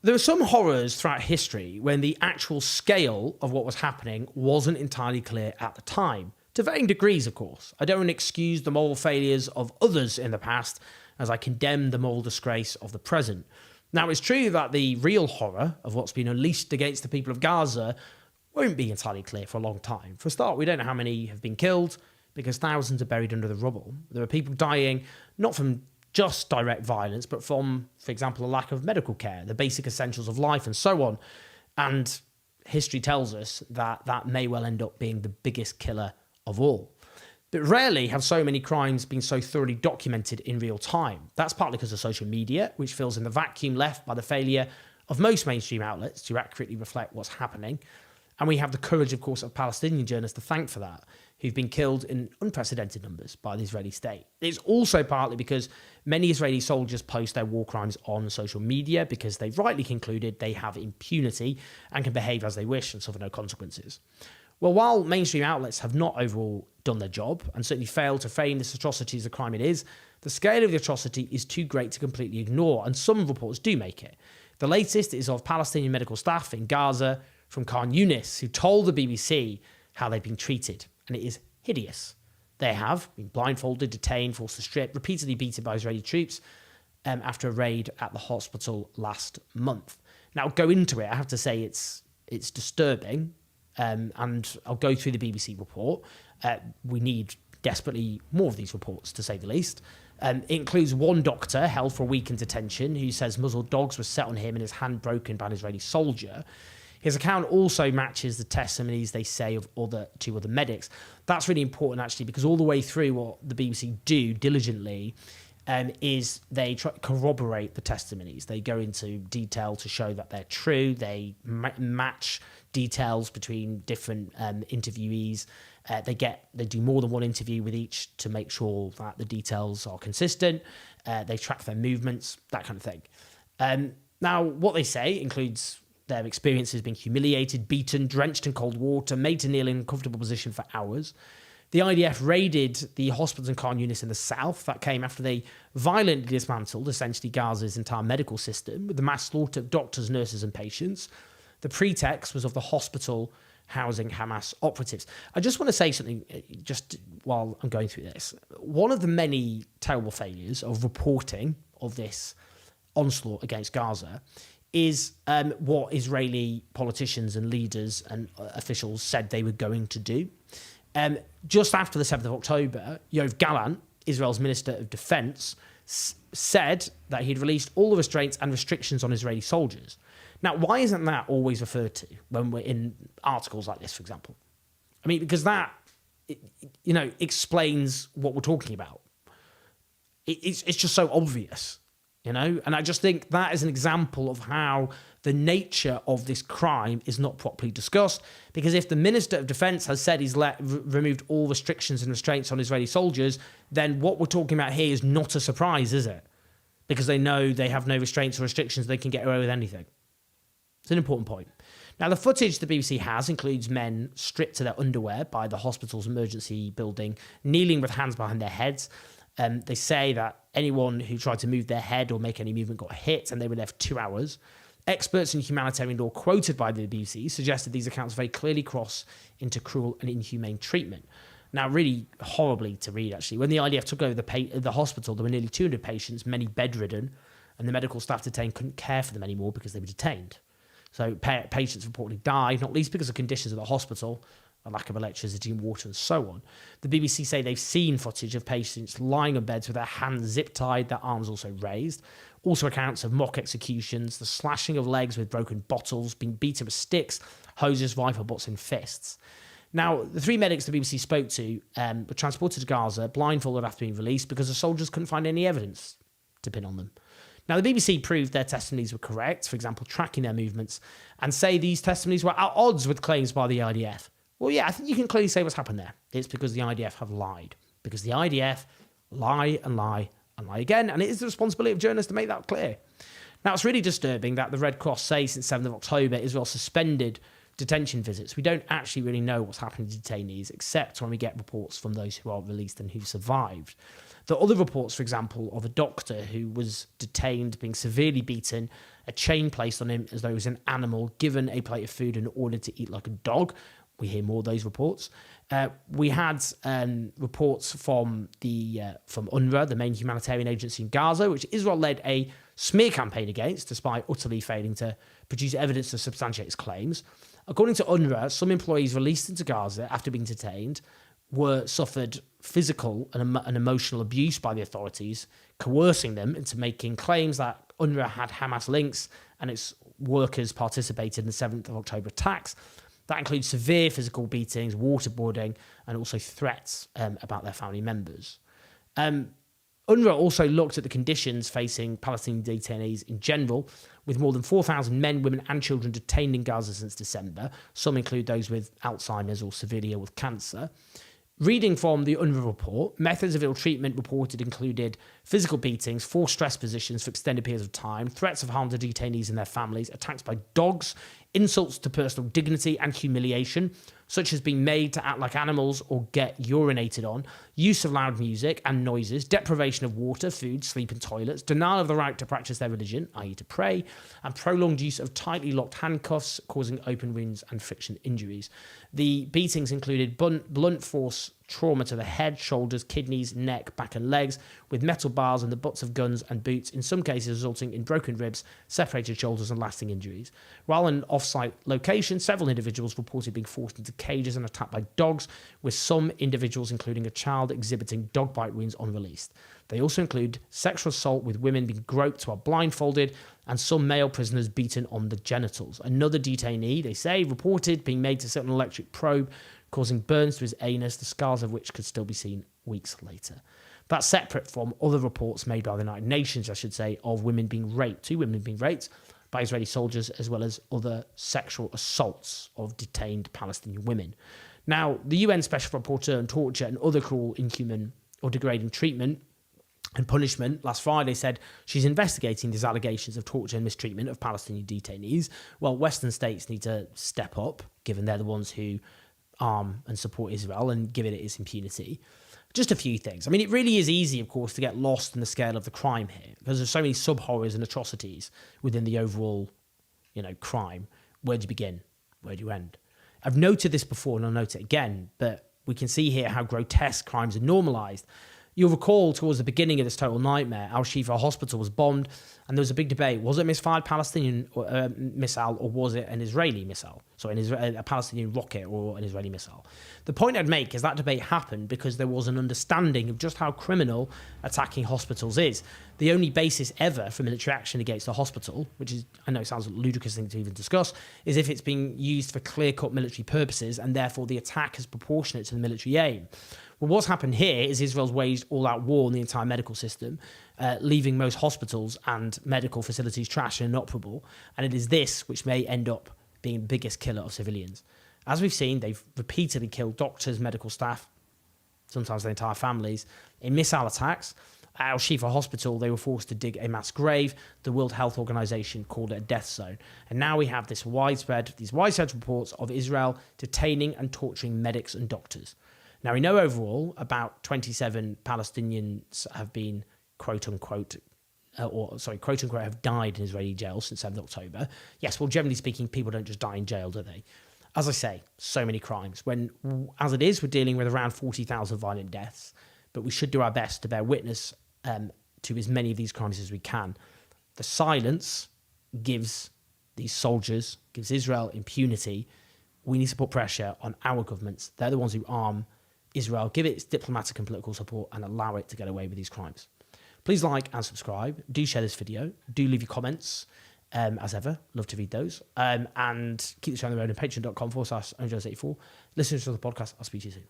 There are some horrors throughout history when the actual scale of what was happening wasn't entirely clear at the time. To varying degrees, of course. I don't want to excuse the moral failures of others in the past as I condemn the moral disgrace of the present. Now, it's true that the real horror of what's been unleashed against the people of Gaza won't be entirely clear for a long time. For a start, we don't know how many have been killed because thousands are buried under the rubble. There are people dying not from just direct violence, but from, for example, a lack of medical care, the basic essentials of life and so on. And history tells us that that may well end up being the biggest killer of all. But rarely have so many crimes been so thoroughly documented in real time. That's partly because of social media, which fills in the vacuum left by the failure of most mainstream outlets to accurately reflect what's happening. And we have the courage, of course, of Palestinian journalists to thank for that, who've been killed in unprecedented numbers by the Israeli state. It's also partly because many Israeli soldiers post their war crimes on social media because they've rightly concluded they have impunity and can behave as they wish and suffer no consequences. Well, while mainstream outlets have not overall done their job and certainly failed to frame this atrocity as the crime it is, the scale of the atrocity is too great to completely ignore, and some reports do make it. The latest is of Palestinian medical staff in Gaza from Khan Yunis, who told the BBC how they've been treated, and it is hideous. They have been blindfolded, detained, forced to strip, repeatedly beaten by Israeli troops after a raid at the hospital last month. Now, go into it. I have to say it's disturbing. And I'll go through the BBC report. We need desperately more of these reports, to say the least. It includes one doctor held for a week in detention who says muzzled dogs were set on him and his hand broken by an Israeli soldier. His account also matches the testimonies, they say, of two other medics. That's really important, actually, because all the way through what the BBC do diligently is they try to corroborate the testimonies. They go into detail to show that they're true. They match details between different interviewees. They do more than one interview with each to make sure that the details are consistent. They track their movements, that kind of thing. Now, what they say includes their experiences being humiliated, beaten, drenched in cold water, made to kneel in an uncomfortable position for hours. The IDF raided the hospitals in Khan Yunis in the south. That came after they violently dismantled, essentially, Gaza's entire medical system with the mass slaughter of doctors, nurses and patients. The pretext was of the hospital housing Hamas operatives. I just want to say something just while I'm going through this. One of the many terrible failures of reporting of this onslaught against Gaza is what Israeli politicians and leaders and officials said they were going to do. Just after the 7th of October, Yoav Gallant, Israel's Minister of Defense, said that he'd released all the restraints and restrictions on Israeli soldiers. Now, why isn't that always referred to when we're in articles like this, for example? I mean, because that, explains what we're talking about. It's just so obvious, And I just think that is an example of how the nature of this crime is not properly discussed. Because if the Minister of Defense has said he's removed all restrictions and restraints on Israeli soldiers, then what we're talking about here is not a surprise, is it? Because they know they have no restraints or restrictions, they can get away with anything. It's an important point. Now, the footage the BBC has includes men stripped to their underwear by the hospital's emergency building, kneeling with hands behind their heads. They say that anyone who tried to move their head or make any movement got hit, and they were there for 2 hours. Experts in humanitarian law quoted by the BBC suggested these accounts very clearly cross into cruel and inhumane treatment. Now, really horribly to read, actually. When the IDF took over the hospital, there were nearly 200 patients, many bedridden, and the medical staff detained couldn't care for them anymore because they were detained. So patients reportedly died, not least because of conditions at the hospital, a lack of electricity and water and so on. The BBC say they've seen footage of patients lying on beds with their hands zip-tied, their arms also raised. Also accounts of mock executions, the slashing of legs with broken bottles, being beaten with sticks, hoses, rifle butts and fists. Now, the 3 medics the BBC spoke to were transported to Gaza, blindfolded after being released because the soldiers couldn't find any evidence to pin on them. Now, the BBC proved their testimonies were correct, for example, tracking their movements, and say these testimonies were at odds with claims by the IDF. Well, yeah, I think you can clearly say what's happened there. It's because the IDF have lied. Because the IDF lie and lie and lie again, and it is the responsibility of journalists to make that clear. Now, it's really disturbing that the Red Cross say since 7th of October, Israel suspended detention visits. We don't actually really know what's happened to detainees, except when we get reports from those who are released and who survived. There are other reports, for example, of a doctor who was detained, being severely beaten, a chain placed on him as though he was an animal, given a plate of food and ordered to eat like a dog. We hear more of those reports. We had reports from UNRWA, the main humanitarian agency in Gaza, which Israel led a smear campaign against, despite utterly failing to produce evidence to substantiate its claims. According to UNRWA, some employees released into Gaza after being detained suffered physical and emotional abuse by the authorities, coercing them into making claims that UNRWA had Hamas links and its workers participated in the 7th of October attacks. That includes severe physical beatings, waterboarding, and also threats about their family members. UNRWA also looked at the conditions facing Palestinian detainees in general, with more than 4,000 men, women, and children detained in Gaza since December. Some include those with Alzheimer's or severely ill with cancer. Reading from the UNRWA report, methods of ill treatment reported included physical beatings, forced stress positions for extended periods of time, threats of harm to detainees and their families, attacks by dogs, insults to personal dignity and humiliation, such as being made to act like animals or get urinated on, use of loud music and noises, deprivation of water, food, sleep and toilets, denial of the right to practice their religion, i.e. to pray, and prolonged use of tightly locked handcuffs, causing open wounds and friction injuries. The beatings included blunt force trauma to the head, shoulders, kidneys, neck, back and legs, with metal bars and the butts of guns and boots, in some cases resulting in broken ribs, separated shoulders and lasting injuries. While in off-site location, several individuals reported being forced into cages and attacked by dogs, with some individuals, including a child, exhibiting dog bite wounds unreleased. They also include sexual assault, with women being groped while blindfolded, and some male prisoners beaten on the genitals. Another detainee, they say, reported being made to sit on an electric probe, causing burns to his anus, the scars of which could still be seen weeks later. That's separate from other reports made by the United Nations, I should say, of women being raped, 2 women being raped by Israeli soldiers, as well as other sexual assaults of detained Palestinian women. Now, the UN Special Rapporteur on Torture and Other Cruel, Inhuman or Degrading Treatment and Punishment last Friday said she's investigating these allegations of torture and mistreatment of Palestinian detainees. Well, Western states need to step up, given they're the ones who arm and support Israel and give it its impunity. Just a few things. I mean, it really is easy, of course, to get lost in the scale of the crime here, because there's so many sub-horrors and atrocities within the overall, crime. Where do you begin? Where do you end? I've noted this before and I'll note it again, but we can see here how grotesque crimes are normalised. You'll recall towards the beginning of this total nightmare, Al-Shifa Hospital was bombed, and there was a big debate. Was it a misfired Palestinian missile, or was it an Israeli missile? So a Palestinian rocket or an Israeli missile. The point I'd make is that debate happened because there was an understanding of just how criminal attacking hospitals is. The only basis ever for military action against a hospital, which is, I know it sounds a ludicrous thing to even discuss, is if it's being used for clear-cut military purposes, and therefore the attack is proportionate to the military aim. Well, what's happened here is Israel's waged all-out war on the entire medical system, leaving most hospitals and medical facilities trashed and inoperable, and it is this which may end up being the biggest killer of civilians. As we've seen, they've repeatedly killed doctors, medical staff, sometimes their entire families, in missile attacks. At Al-Shifa Hospital, they were forced to dig a mass grave. The World Health Organization called it a death zone. And now we have these widespread reports of Israel detaining and torturing medics and doctors. Now, we know overall about 27 Palestinians have been, quote-unquote, have died in Israeli jails since 7th October. Yes, well, generally speaking, people don't just die in jail, do they? As I say, so many crimes. When, as it is, we're dealing with around 40,000 violent deaths, but we should do our best to bear witness to as many of these crimes as we can. The silence gives these soldiers, gives Israel impunity. We need to put pressure on our governments. They're the ones who arm Israel, give it its diplomatic and political support, and allow it to get away with these crimes. Please like and subscribe. Do share this video. Do leave your comments, as ever. Love to read those. And keep the show on the road on patreon.com/Unraveling84. Listen to the podcast. I'll speak to you soon.